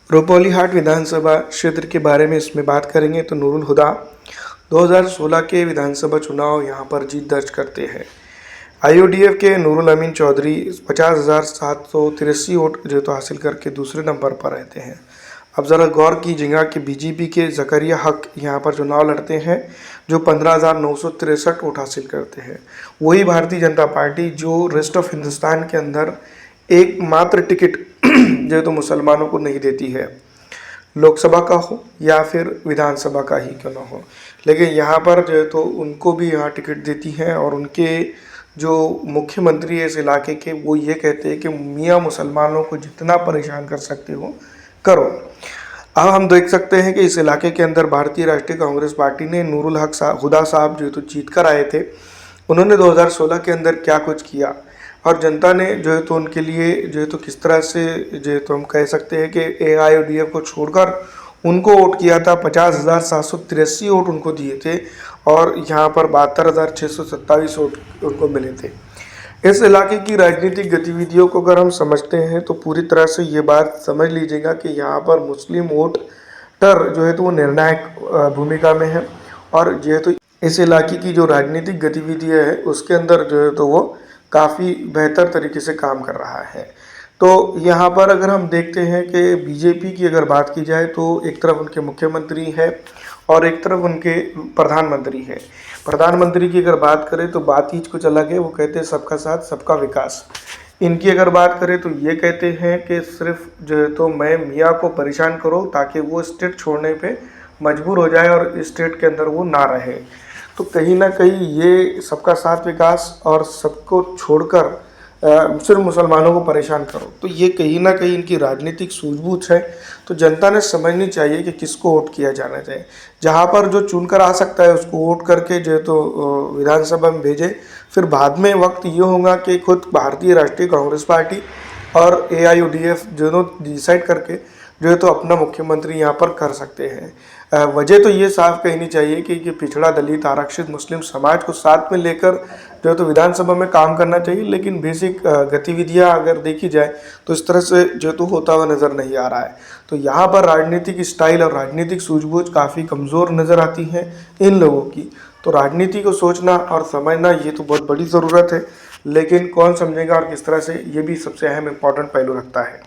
रुपौली हाट विधानसभा क्षेत्र के बारे में इसमें बात करेंगे तो नूरुल हुदा 2016 के विधानसभा चुनाव यहाँ पर जीत दर्ज करते हैं। आईयूडीएफ के नूरुल अमीन चौधरी 50,783 वोट जो तो हासिल करके दूसरे नंबर पर रहते हैं। अब ज़रा गौर कीजिएगा कि बीजेपी के ज़करिया हक यहाँ पर चुनाव लड़ते हैं जो 15,963 वोट हासिल करते हैं। वही भारतीय जनता पार्टी जो रेस्ट ऑफ हिंदुस्तान के अंदर एकमात्र टिकट जो तो मुसलमानों को नहीं देती है, लोकसभा का हो या फिर विधानसभा का ही क्यों ना हो, लेकिन यहाँ पर जो है तो उनको भी यहाँ टिकट देती है। और उनके जो मुख्यमंत्री है इस इलाके के वो ये कहते हैं कि मियाँ मुसलमानों को जितना परेशान कर सकते हो करो। अब हम देख सकते हैं कि इस इलाके के अंदर भारतीय राष्ट्रीय कांग्रेस पार्टी ने नूरुल हक हुदा साहब जो तो जीत कर आए थे, उन्होंने 2016 के अंदर क्या कुछ किया और जनता ने जो है तो उनके लिए जो है तो किस तरह से जो है तो हम कह सकते हैं कि एआईयूडीएफ को छोड़कर उनको वोट किया था। 50,783 वोट उनको दिए थे और यहाँ पर 72,627 वोट उनको मिले थे। इस इलाके की राजनीतिक गतिविधियों को अगर हम समझते हैं तो पूरी तरह से ये बात समझ लीजिएगा कि यहाँ पर मुस्लिम वोटर जो है तो वो निर्णायक भूमिका में है और जो है तो इस इलाके की जो राजनीतिक गतिविधियाँ है उसके अंदर जो है तो वो काफ़ी बेहतर तरीके से काम कर रहा है। तो यहाँ पर अगर हम देखते हैं कि बीजेपी की अगर बात की जाए तो एक तरफ उनके मुख्यमंत्री है और एक तरफ उनके प्रधानमंत्री है। प्रधानमंत्री की अगर बात करें तो बात ही कुछ अलग है, वो कहते हैं सबका साथ सबका विकास। इनकी अगर बात करें तो ये कहते हैं कि सिर्फ जो है तो मैं मियाँ को परेशान करो ताकि वो स्टेट छोड़ने पे मजबूर हो जाए और स्टेट के अंदर वो ना रहे। तो कहीं ना कहीं ये सबका साथ विकास और सबको छोड़कर सिर्फ मुसलमानों को परेशान करो, तो ये कहीं ना कहीं इनकी राजनीतिक सूझबूझ है। तो जनता ने समझनी चाहिए कि किसको वोट किया जाना चाहिए। जहाँ पर जो चुनकर आ सकता है उसको वोट करके जो है तो विधानसभा में भेजे। फिर बाद में वक्त ये होगा कि खुद भारतीय राष्ट्रीय कांग्रेस पार्टी और एआईयूडीएफ दोनों डिसाइड करके जो है तो अपना मुख्यमंत्री यहाँ पर कर सकते हैं। वजह तो ये साफ कहनी चाहिए कि पिछड़ा दलित आरक्षित मुस्लिम समाज को साथ में लेकर जो है तो विधानसभा में काम करना चाहिए, लेकिन बेसिक गतिविधियाँ अगर देखी जाए तो इस तरह से जो तो होता हुआ नज़र नहीं आ रहा है। तो यहाँ पर राजनीतिक स्टाइल और राजनीतिक सूझबूझ काफ़ी कमज़ोर नज़र आती है इन लोगों की। तो राजनीति को सोचना और समझना ये तो बहुत बड़ी ज़रूरत है, लेकिन कौन समझेगा और किस तरह से, ये भी सबसे अहम इम्पॉर्टेंट पहलू रखता है।